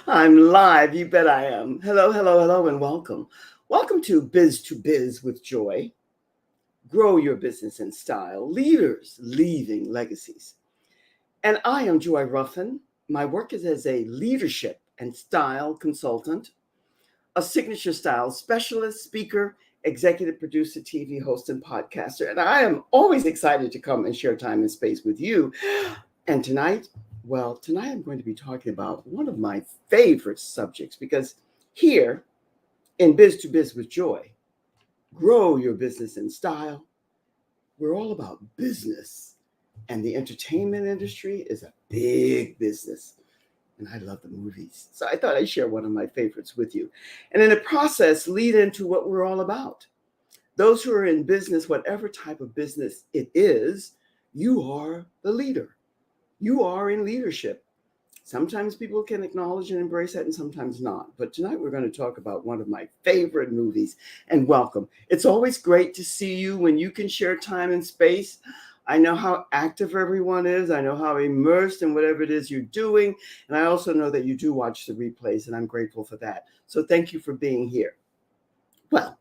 I'm live. You bet I am. Hello, hello, hello, and welcome. Welcome to Biz with Joy. Grow your business in style. Leaders leaving legacies. And I am Joy Ruffen. My work is as a leadership and style consultant, a signature style specialist, speaker, executive producer, TV host, and podcaster. And I am always excited to come and share time and space with you. And tonight I'm going to be talking about one of my favorite subjects because here in Biz with Joy, grow your business in style. We're all about business, and the entertainment industry is a big business. And I love the movies. So I thought I'd share one of my favorites with you. And in the process, lead into what we're all about. Those who are in business, whatever type of business it is, you are the leader. You are in leadership. Sometimes people can acknowledge and embrace that, and sometimes not. But tonight we're going to talk about one of my favorite movies. And welcome. It's always great to see you when you can share time and space. I know how active everyone is. I know how immersed in whatever it is you're doing. And I also know that you do watch the replays, and I'm grateful for that. So thank you for being here. Well,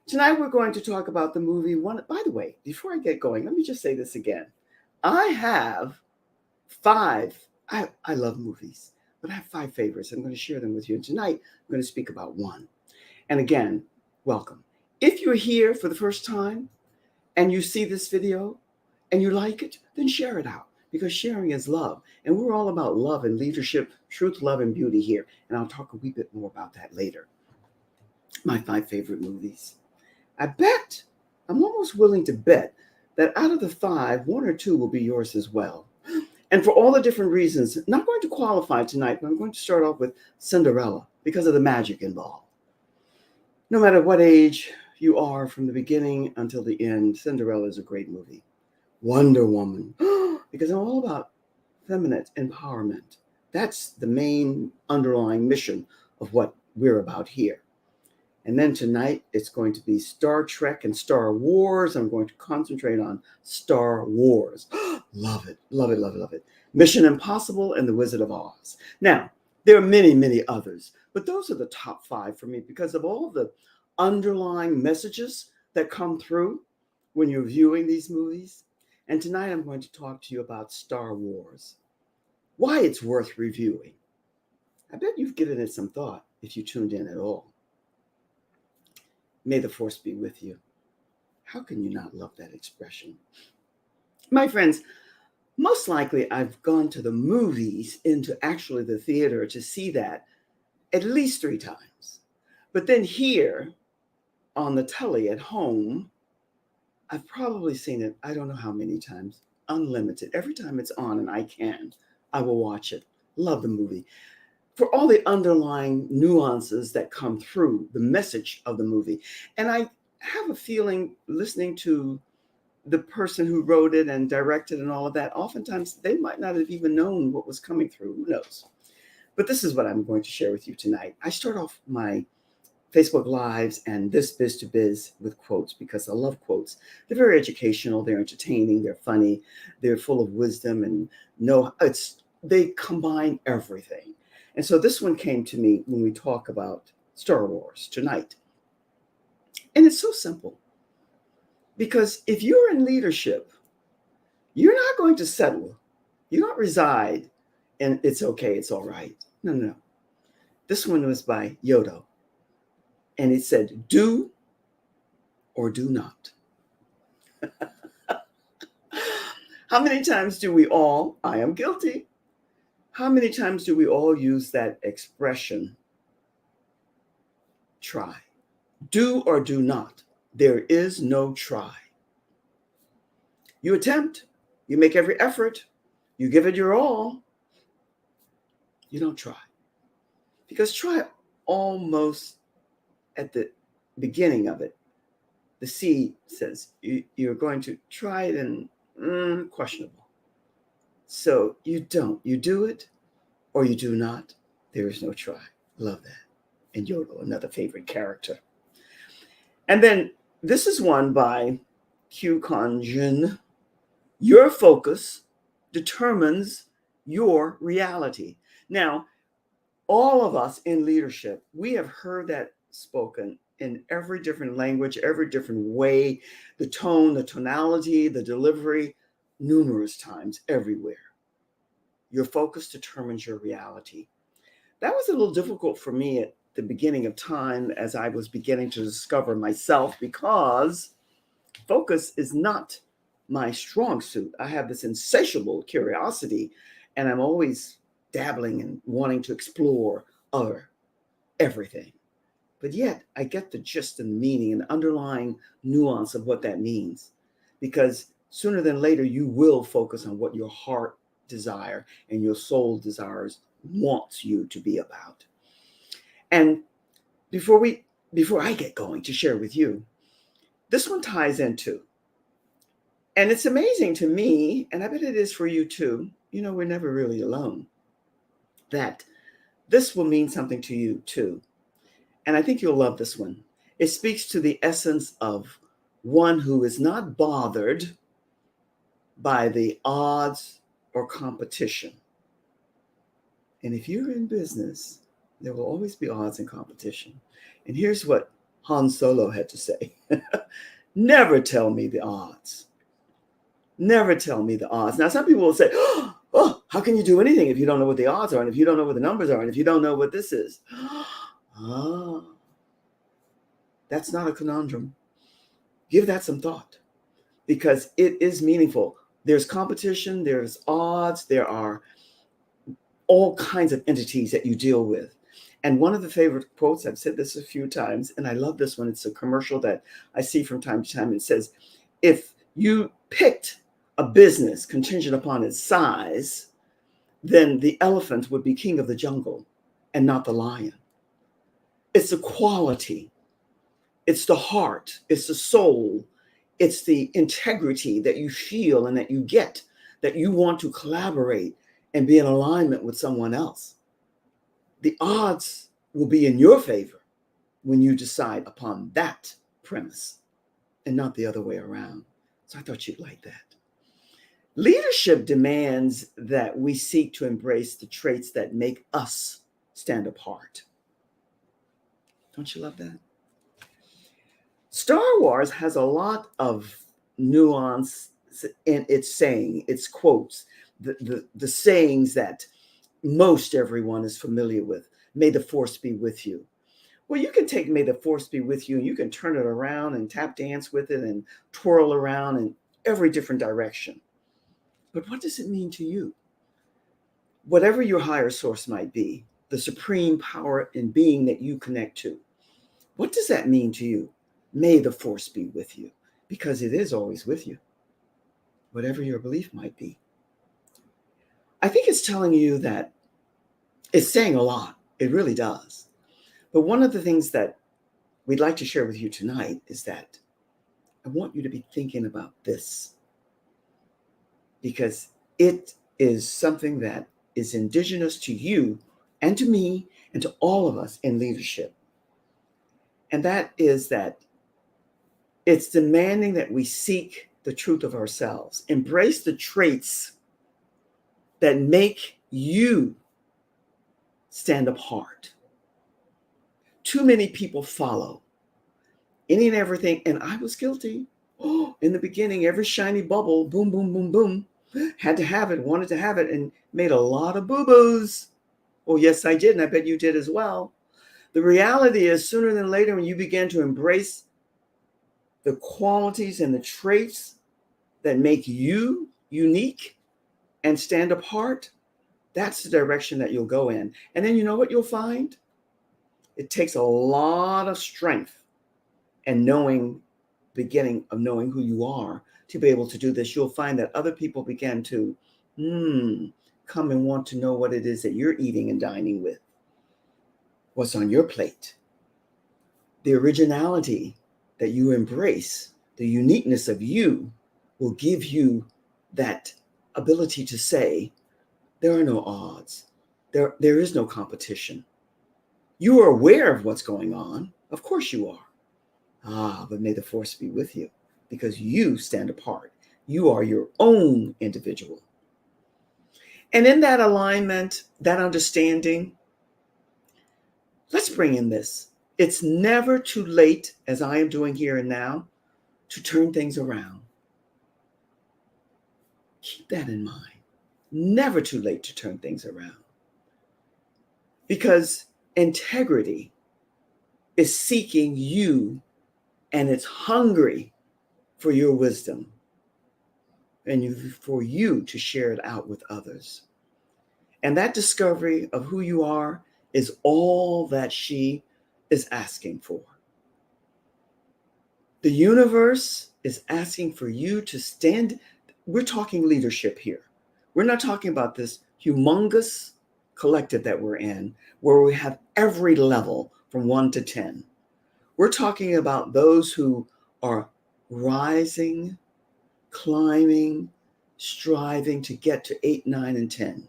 tonight we're going to talk about the movie one. By the way, before I get going, let me just say this again. I have five. I love movies, but I have five favorites. I'm going to share them with you. And tonight, I'm going to speak about one. And again, welcome. If you're here for the first time and you see this video and you like it, then share it out because sharing is love. And we're all about love and leadership, truth, love, and beauty here. And I'll talk a wee bit more about that later. My five favorite movies. I'm almost willing to bet that out of the five, one or two will be yours as well. And for all the different reasons, not going to qualify tonight, but I'm going to start off with Cinderella because of the magic involved. No matter what age you are from the beginning until the end, Cinderella is a great movie. Wonder Woman, because I'm all about feminine empowerment. That's the main underlying mission of what we're about here. And then tonight, it's going to be Star Trek and Star Wars. I'm going to concentrate on Star Wars. Love it, love it, love it, love it. Mission Impossible and The Wizard of Oz. Now, there are many, many others, but those are the top five for me because of all the underlying messages that come through when you're viewing these movies. And tonight, I'm going to talk to you about Star Wars, why it's worth reviewing. I bet you've given it some thought if you tuned in at all. May the force be with you. How can you not love that expression? My friends, most likely I've gone to the movies, into actually the theater to see that at least 3 times. But then here on the telly at home, I've probably seen it, I don't know how many times, unlimited. Every time it's on and I can, I will watch it. Love the movie. For all the underlying nuances that come through the message of the movie. And I have a feeling, listening to the person who wrote it and directed and all of that, oftentimes they might not have even known what was coming through. Who knows? But this is what I'm going to share with you tonight. I start off my Facebook Lives and this Biz with quotes because I love quotes. They're very educational, they're entertaining, they're funny, they're full of wisdom, and they combine everything. And so this one came to me when we talk about Star Wars tonight. And it's so simple. Because if you're in leadership, you're not going to settle. You don't reside and it's okay, it's all right. No, no, no. This one was by Yoda. And it said, do or do not. How many times do we all, I am guilty, how many times do we all use that expression? Try. Do or do not. There is no try. You attempt, you make every effort, you give it your all. You don't try. Because try almost at the beginning of it. The seed says you're going to try it and questionable. So you don't. You do it or you do not. There is no try. Love that. And Yoda, another favorite character. And then this is one by Q Jin. Your focus determines your reality. Now, All of us in leadership, we have heard that spoken in every different language, every different way, the tone, the tonality, the delivery, numerous times everywhere. Your focus determines your reality. That was a little difficult for me at the beginning of time as I was beginning to discover myself, because focus is not my strong suit. I have this insatiable curiosity, and I'm always dabbling and wanting to explore other everything. But yet I get the gist and meaning and underlying nuance of what that means. Because sooner than later, you will focus on what your heart desire and your soul desires wants you to be about. And before I get going to share with you, this one ties into, and it's amazing to me, and I bet it is for you too. We're never really alone. That this will mean something to you too. And I think you'll love this one. It speaks to the essence of one who is not bothered by the odds or competition. And if you're in business, there will always be odds and competition. And here's what Han Solo had to say. Never tell me the odds. Never tell me the odds. Now, some people will say, oh, how can you do anything if you don't know what the odds are, and if you don't know what the numbers are, and if you don't know what this is? Ah, that's not a conundrum. Give that some thought, because it is meaningful. There's competition, there's odds, there are all kinds of entities that you deal with. And one of the favorite quotes, I've said this a few times, and I love this one. It's a commercial that I see from time to time. It says, if you picked a business contingent upon its size, then the elephant would be king of the jungle and not the lion. It's the quality, it's the heart, it's the soul, it's the integrity that you feel and that you get, that you want to collaborate and be in alignment with someone else. The odds will be in your favor when you decide upon that premise and not the other way around. So I thought you'd like that. Leadership demands that we seek to embrace the traits that make us stand apart. Don't you love that? Star Wars has a lot of nuance in its saying, its quotes, the sayings that most everyone is familiar with. May the force be with you. Well, you can take may the force be with you, and you can turn it around and tap dance with it and twirl around in every different direction. But what does it mean to you? Whatever your higher source might be, the supreme power and being that you connect to, what does that mean to you? May the force be with you, because it is always with you, whatever your belief might be. I think it's telling you that it's saying a lot. It really does. But one of the things that we'd like to share with you tonight is that I want you to be thinking about this, because it is something that is indigenous to you and to me and to all of us in leadership. And that is that it's demanding that we seek the truth of ourselves, embrace the traits that make you stand apart. Too many people follow any and everything, and I was guilty. Oh, in the beginning, every shiny bubble, boom, boom, boom, boom, had to have it, wanted to have it, and made a lot of boo-boos. Oh, yes, I did, and I bet you did as well. The reality is, sooner than later, when you begin to embrace the qualities and the traits that make you unique and stand apart, that's the direction that you'll go in. And then you know what you'll find? It takes a lot of strength and beginning of knowing who you are to be able to do this. You'll find that other people begin to come and want to know what it is that you're eating and dining with, what's on your plate. The originality that you embrace, the uniqueness of you, will give you that ability to say, there are no odds. There is no competition. You are aware of what's going on. Of course you are. But may the force be with you, because you stand apart. You are your own individual. And in that alignment, that understanding, Let's bring in this. It's never too late, as I am doing here and now, to turn things around. Keep that in mind. Never too late to turn things around. Because integrity is seeking you, and it's hungry for your wisdom and for you to share it out with others. And that discovery of who you are is all that she is asking for. The universe is asking for you to stand. We're talking leadership here. We're not talking about this humongous collective that we're in, where we have every level from 1 to 10. We're talking about those who are rising, climbing, striving to get to 8, 9, and 10.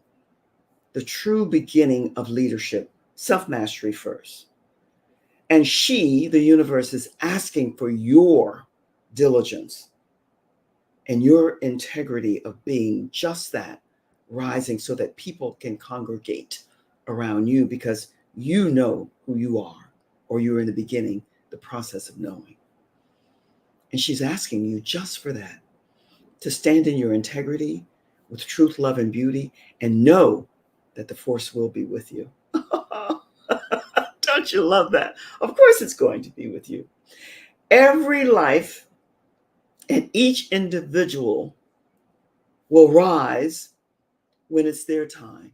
The true beginning of leadership, self-mastery first. And she, the universe, is asking for your diligence and your integrity of being just that, rising so that people can congregate around you because you know who you are, or you're in the beginning, the process of knowing. And she's asking you just for that, to stand in your integrity with truth, love, and beauty, and know that the force will be with you. Don't you love that? Of course it's going to be with you. Every life and each individual will rise when it's their time,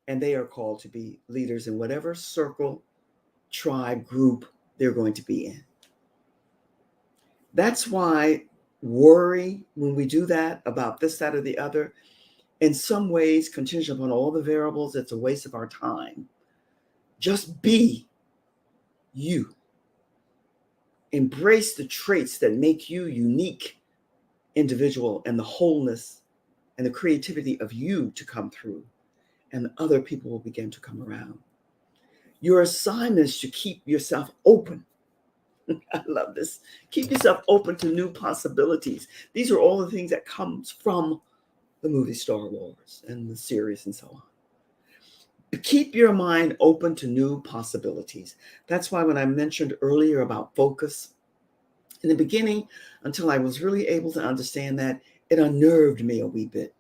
and they are called to be leaders in whatever circle, tribe, group they're going to be in. That's why worry, when we do that about this, that, or the other, in some ways, contingent upon all the variables, it's a waste of our time. Just be you. Embrace the traits that make you unique individual, and the wholeness and the creativity of you to come through, and other people will begin to come around. Your assignment is to keep yourself open. I love this. Keep yourself open to new possibilities. These are all the things that comes from the movie Star Wars and the series and so on. Keep your mind open to new possibilities. That's why when I mentioned earlier about focus, in the beginning, until I was really able to understand that, it unnerved me a wee bit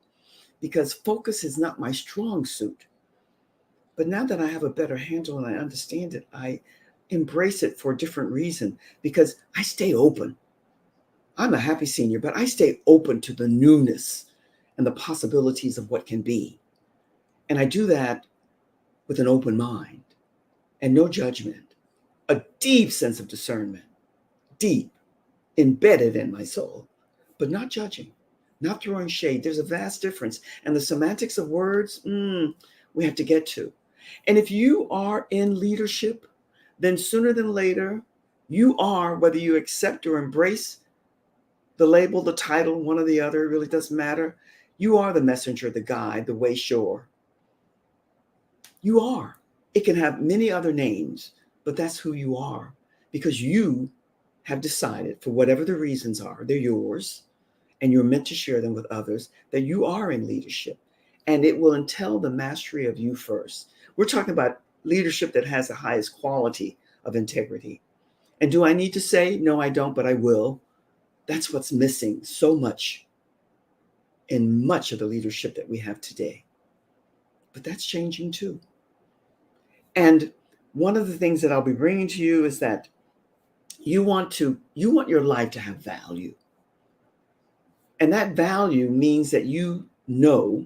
because focus is not my strong suit. But now that I have a better handle and I understand it, I embrace it for a different reason because I stay open. I'm a happy senior, but I stay open to the newness and the possibilities of what can be. And I do that with an open mind and no judgment, a deep sense of discernment, deep, embedded in my soul, but not judging, not throwing shade. There's a vast difference. And the semantics of words, we have to get to. And if you are in leadership, then sooner than later, you are, whether you accept or embrace the label, the title, one or the other, it really doesn't matter. You are the messenger, the guide, the way shower. You are. It can have many other names, but that's who you are because you have decided, for whatever the reasons are, they're yours, and you're meant to share them with others, that you are in leadership. And it will entail the mastery of you first. We're talking about leadership that has the highest quality of integrity. And do I need to say, no, I don't, but I will? That's what's missing so much in much of the leadership that we have today. But that's changing too. And one of the things that I'll be bringing to you is that you want your life to have value. And that value means that you know,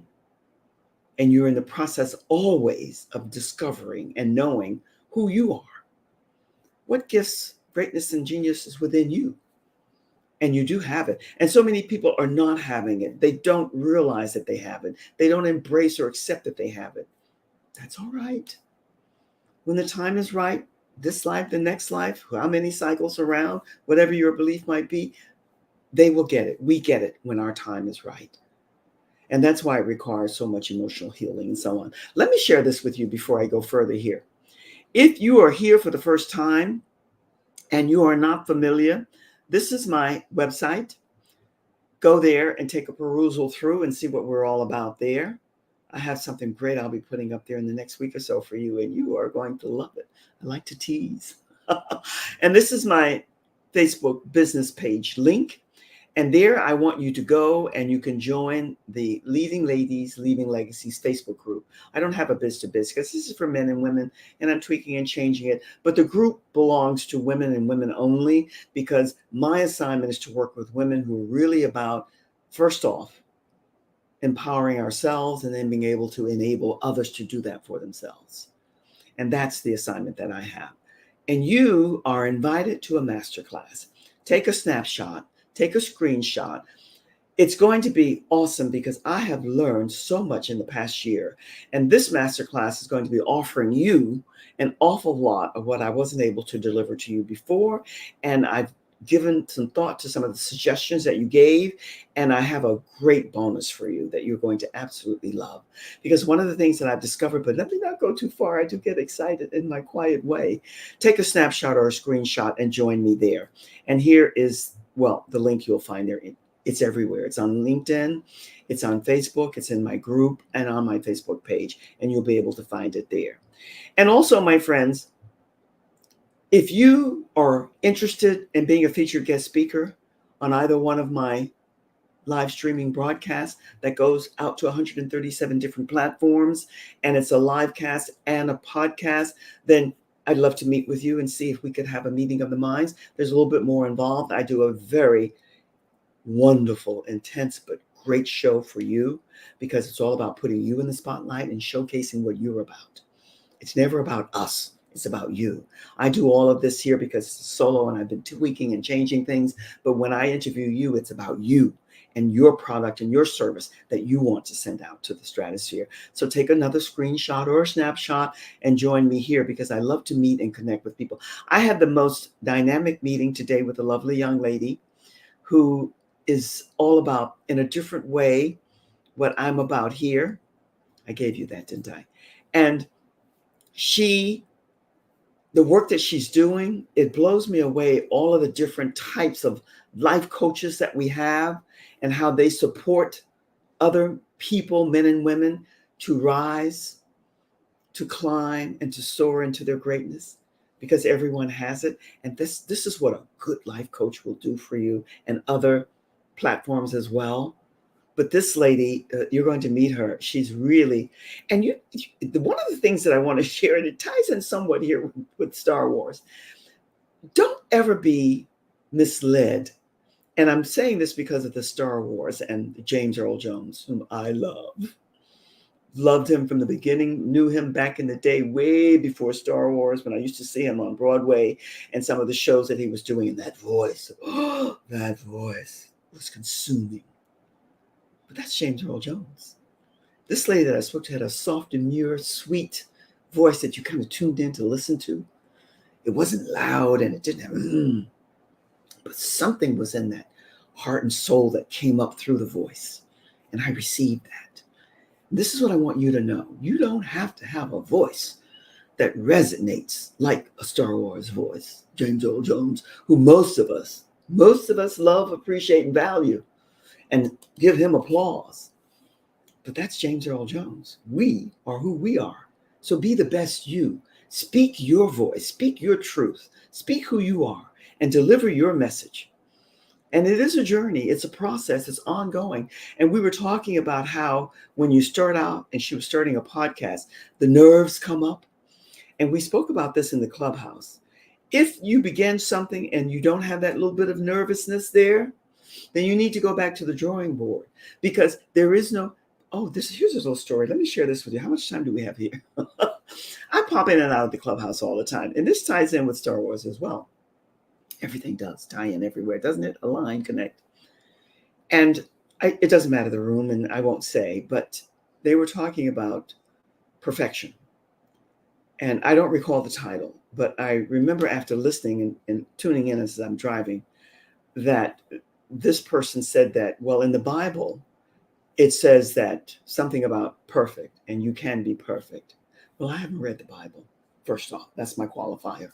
and you're in the process always of discovering and knowing who you are. What gifts, greatness, and genius is within you. And you do have it. And so many people are not having it. They don't realize that they have it. They don't embrace or accept that they have it. That's all right. When the time is right, this life, the next life, how many cycles around, whatever your belief might be, they will get it. We get it when our time is right. And that's why it requires so much emotional healing and so on. Let me share this with you before I go further here. If you are here for the first time and you are not familiar, this is my website. Go there and take a perusal through and see what we're all about there. I have something great I'll be putting up there in the next week or so for you, and you are going to love it. I like to tease. And this is my Facebook business page link. And there I want you to go and you can join the Leading Ladies, Leaving Legacies Facebook group. I don't have a biz to biz because this is for men and women and I'm tweaking and changing it. But the group belongs to women and women only because my assignment is to work with women who are really about, first off, empowering ourselves and then being able to enable others to do that for themselves. And that's the assignment that I have. And you are invited to a masterclass. Take a snapshot. Take a screenshot. It's going to be awesome because I have learned so much in the past year. And this masterclass is going to be offering you an awful lot of what I wasn't able to deliver to you before. And I've given some thought to some of the suggestions that you gave. And I have a great bonus for you that you're going to absolutely love. Because one of the things that I've discovered, but let me not go too far, I do get excited in my quiet way. Take a snapshot or a screenshot and join me there. And here is the link you'll find there. It's everywhere. It's on LinkedIn. It's on Facebook. It's in my group and on my Facebook page. And you'll be able to find it there. And also, my friends, if you are interested in being a featured guest speaker on either one of my live streaming broadcasts that goes out to 137 different platforms, and it's a live cast and a podcast, then I'd love to meet with you and see if we could have a meeting of the minds. There's a little bit more involved. I do a very wonderful, intense, but great show for you because it's all about putting you in the spotlight and showcasing what you're about. It's never about us. It's about you. I do all of this here because it's solo and I've been tweaking and changing things. But when I interview you, it's about you and your product and your service that you want to send out to the stratosphere. So take another screenshot or a snapshot and join me here because I love to meet and connect with people. I had the most dynamic meeting today with a lovely young lady who is all about, in a different way, what I'm about here. I gave you that, didn't I? And the work that she's doing, it blows me away, all of the different types of life coaches that we have and how they support other people, men and women, to rise, to climb, and to soar into their greatness because everyone has it. And this is what a good life coach will do for you and other platforms as well. But this lady, you're going to meet her. She's really, and one of the things that I want to share, and it ties in somewhat here with Star Wars, don't ever be misled. And I'm saying this because of the Star Wars and James Earl Jones, whom I love. Loved him from the beginning, knew him back in the day, way before Star Wars, when I used to see him on Broadway and some of the shows that he was doing. And that voice was consuming. But that's James Earl Jones. This lady that I spoke to had a soft, demure, sweet voice that you kind of tuned in to listen to. It wasn't loud and it didn't have, but something was in that heart and soul that came up through the voice. And I received that. This is what I want you to know. You don't have to have a voice that resonates like a Star Wars voice, James Earl Jones, who most of us love, appreciate, and value, and give him applause. But that's James Earl Jones. We are who we are. So be the best you. Speak your voice, speak your truth, speak who you are, and deliver your message. And it is a journey. It's a process. It's ongoing. And we were talking about how when you start out, and she was starting a podcast, the nerves come up. And we spoke about this in the clubhouse. If you begin something and you don't have that little bit of nervousness there, then you need to go back to the drawing board because there is no, here's a little story. Let me share this with you. How much time do we have here? I pop in and out of the clubhouse all the time. And this ties in with Star Wars as well. Everything does tie in everywhere, doesn't it? Align, connect. And it doesn't matter the room, and I won't say, but they were talking about perfection. And I don't recall the title, but I remember after listening and tuning in as I'm driving, that this person said that, well, in the Bible, it says that something about perfect, and you can be perfect. Well, I haven't read the Bible, first off. That's my qualifier.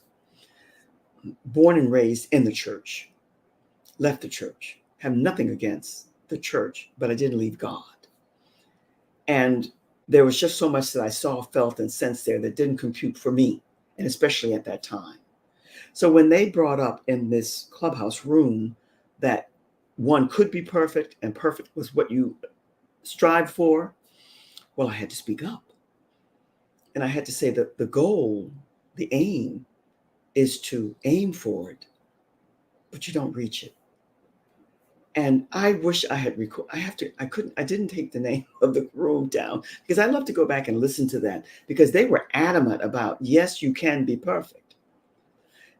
Born and raised in the church, left the church, have nothing against the church, but I didn't leave God. And there was just so much that I saw, felt, and sensed there that didn't compute for me, and especially at that time. So when they brought up in this clubhouse room that one could be perfect and perfect was what you strive for, well, I had to speak up. And I had to say that the goal, the aim, is to aim for it, but you don't reach it. And I wish I had I didn't take the name of the room down because I love to go back and listen to that because they were adamant about, yes, you can be perfect.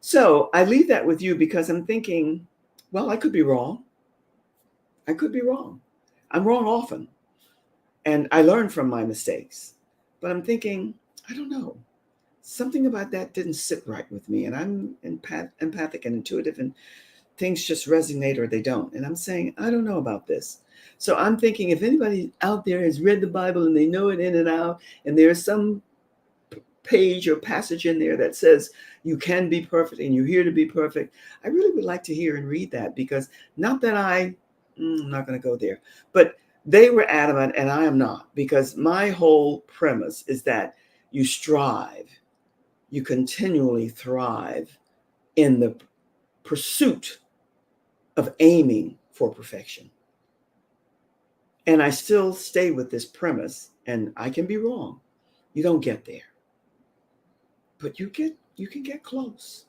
So I leave that with you because I'm thinking, well, I could be wrong. I could be wrong. I'm wrong often. And I learn from my mistakes. But I'm thinking, I don't know. Something about that didn't sit right with me. And I'm empathic and intuitive, and things just resonate or they don't. And I'm saying, I don't know about this. So I'm thinking if anybody out there has read the Bible and they know it in and out, and there's some page or passage in there that says you can be perfect and you're here to be perfect, I really would like to hear and read that, because not that I'm not going to go there, but they were adamant and I am not, because my whole premise is that you strive, you continually thrive in the pursuit of aiming for perfection. And I still stay with this premise, and I can be wrong. You don't get there, but you can get close.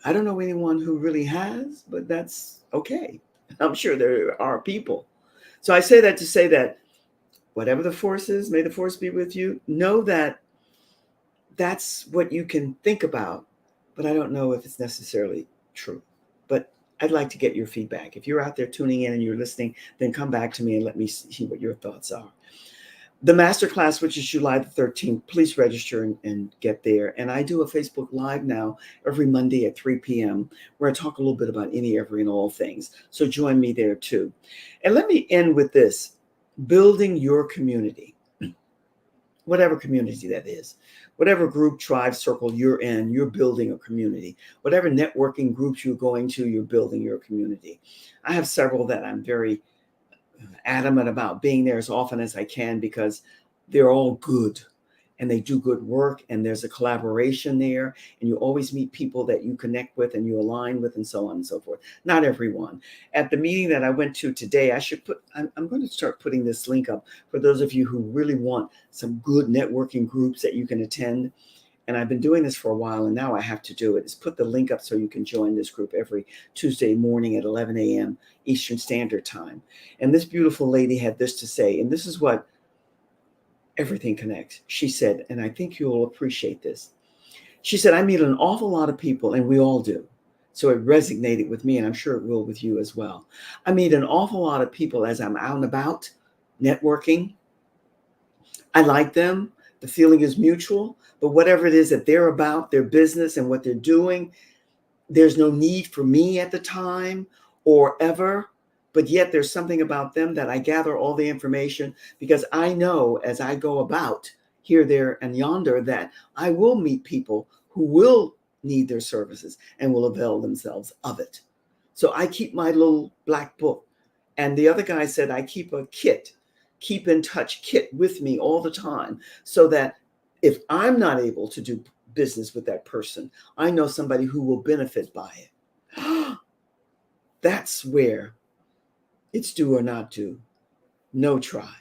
I don't know anyone who really has, but that's okay. I'm sure there are people. So I say that to say that whatever the force is, may the force be with you. Know that that's what you can think about, but I don't know if it's necessarily true. But I'd like to get your feedback. If you're out there tuning in and you're listening, then come back to me and let me see what your thoughts are. The masterclass, which is July the 13th, please register and get there. And I do a Facebook Live now every Monday at 3 p.m. where I talk a little bit about any, every, and all things. So join me there too. And let me end with this: building your community, whatever community that is, whatever group, tribe, circle you're in, you're building a community. Whatever networking groups you're going to, you're building your community. I have several that I'm very adamant about being there as often as I can, because they're all good and they do good work, and there's a collaboration there, and you always meet people that you connect with and you align with, and so on and so forth. Not everyone. At the meeting that I went to today, I'm going to start putting this link up for those of you who really want some good networking groups that you can attend. And I've been doing this for a while, and now I have to do it, is put the link up so you can join this group every Tuesday morning at 11 a.m. Eastern Standard Time. And this beautiful lady had this to say, and this is what everything connects. She said, and I think you'll appreciate this. She said, I meet an awful lot of people, and we all do. So it resonated with me, and I'm sure it will with you as well. I meet an awful lot of people as I'm out and about networking. I like them. The feeling is mutual, but whatever it is that they're about, their business and what they're doing, there's no need for me at the time or ever. But yet there's something about them that I gather all the information, because I know as I go about here, there, and yonder that I will meet people who will need their services and will avail themselves of it. So I keep my little black book. And the other guy said, I keep a keep in touch kit with me all the time, so that if I'm not able to do business with that person, I know somebody who will benefit by it. That's where it's do or not do, no try.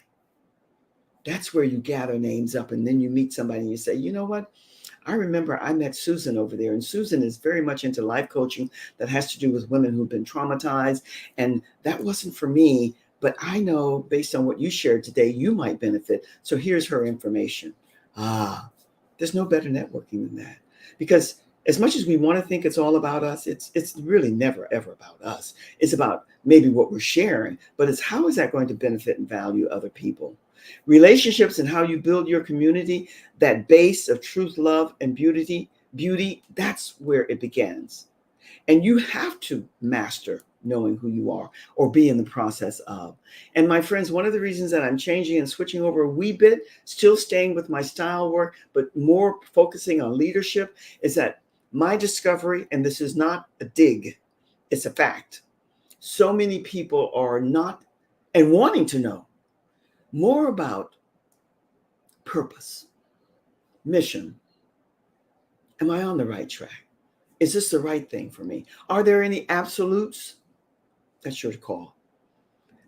That's where you gather names up, and then you meet somebody and you say, you know what? I remember I met Susan over there, and Susan is very much into life coaching that has to do with women who've been traumatized. And that wasn't for me, but I know based on what you shared today, you might benefit. So here's her information. There's no better networking than that, because as much as we want to think it's all about us, it's really never, ever about us. It's about maybe what we're sharing, but it's how is that going to benefit and value other people? Relationships and how you build your community, that base of truth, love, and beauty, that's where it begins. And you have to master knowing who you are, or be in the process of. And my friends, one of the reasons that I'm changing and switching over a wee bit, still staying with my style work, but more focusing on leadership, is that my discovery, and this is not a dig, it's a fact. So many people are not and wanting to know more about purpose, mission. Am I on the right track? Is this the right thing for me? Are there any absolutes? That's your call.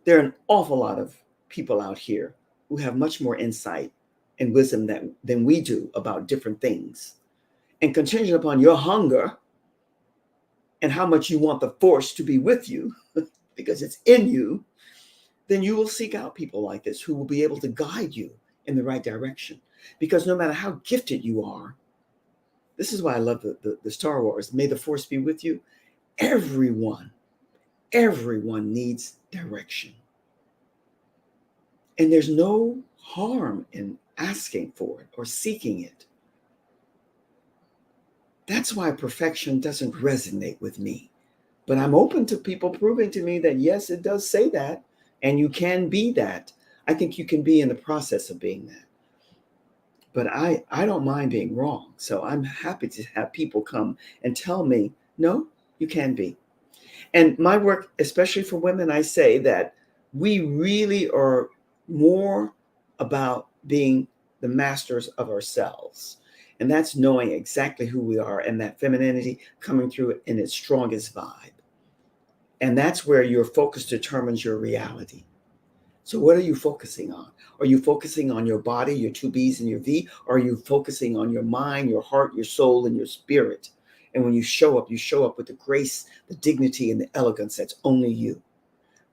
There are an awful lot of people out here who have much more insight and wisdom than we do about different things. And contingent upon your hunger and how much you want the force to be with you, because it's in you, then you will seek out people like this who will be able to guide you in the right direction. Because no matter how gifted you are, this is why I love the Star Wars, may the force be with you. Everyone needs direction. And there's no harm in asking for it or seeking it. That's why perfection doesn't resonate with me. But I'm open to people proving to me that, yes, it does say that, and you can be that. I think you can be in the process of being that. But I don't mind being wrong. So I'm happy to have people come and tell me, no, you can be. And my work, especially for women, I say that we really are more about being the masters of ourselves. And that's knowing exactly who we are and that femininity coming through in its strongest vibe. And that's where your focus determines your reality. So what are you focusing on? Are you focusing on your body, your two B's and your V? Or are you focusing on your mind, your heart, your soul, and your spirit? And when you show up with the grace, the dignity, and the elegance that's only you.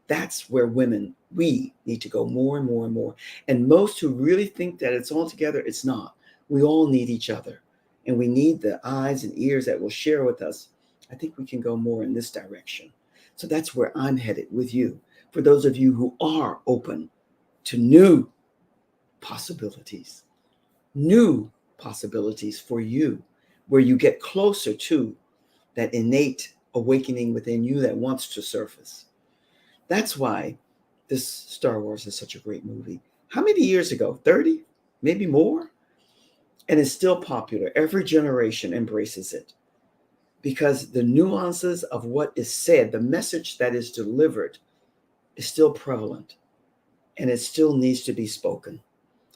That's where women, we need to go more and more and more. And most who really think that it's all together, it's not. We all need each other. And we need the eyes and ears that will share with us. I think we can go more in this direction. So that's where I'm headed with you. For those of you who are open to new possibilities for you, where you get closer to that innate awakening within you that wants to surface. That's why this Star Wars is such a great movie. How many years ago? 30? Maybe more? And it's still popular. Every generation embraces it because the nuances of what is said, the message that is delivered, is still prevalent, and it still needs to be spoken.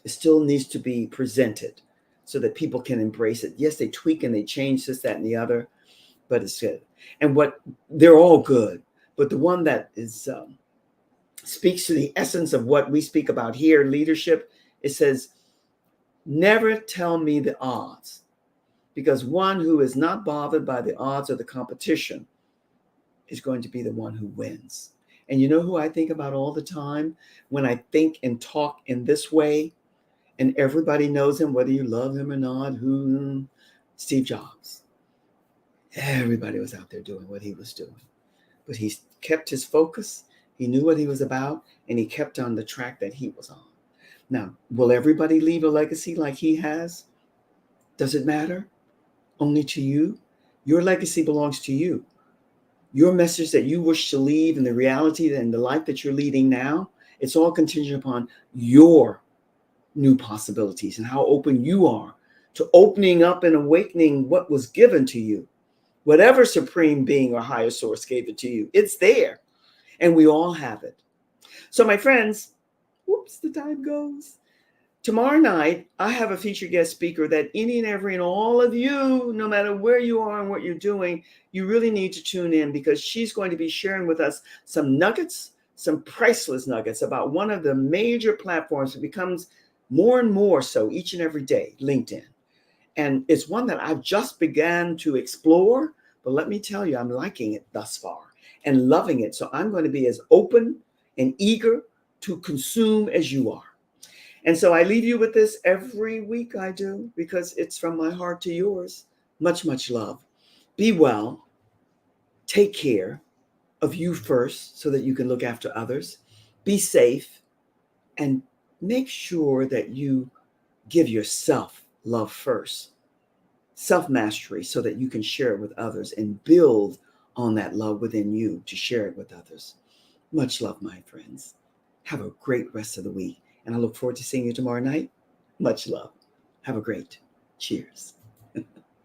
It still needs to be presented so that people can embrace it. Yes, they tweak and they change this, that, and the other, but it's good. And they're all good, but the one that is speaks to the essence of what we speak about here, leadership, it says, never tell me the odds, because one who is not bothered by the odds or the competition is going to be the one who wins. And you know who I think about all the time when I think and talk in this way, and everybody knows him, whether you love him or not, Steve Jobs. Everybody was out there doing what he was doing, but he kept his focus. He knew what he was about, and he kept on the track that he was on. Now, will everybody leave a legacy like he has? Does it matter? Only to you? Your legacy belongs to you. Your message that you wish to leave and the reality and the life that you're leading now, it's all contingent upon your new possibilities and how open you are to opening up and awakening what was given to you. Whatever supreme being or higher source gave it to you, it's there. And we all have it. So my friends, whoops, the time goes. Tomorrow night, I have a featured guest speaker that any and every and all of you, no matter where you are and what you're doing, you really need to tune in, because she's going to be sharing with us some nuggets, some priceless nuggets about one of the major platforms that becomes more and more so each and every day, LinkedIn. And it's one that I've just began to explore, but let me tell you, I'm liking it thus far and loving it. So I'm going to be as open and eager to consume as you are. And so I leave you with this every week. I do, because it's from my heart to yours. Much, much love. Be well. Take care of you first so that you can look after others. Be safe, and make sure that you give yourself love first. Self-mastery so that you can share it with others and build on that love within you to share it with others. Much love, my friends. Have a great rest of the week. And I look forward to seeing you tomorrow night. Much love. Have a great. Cheers.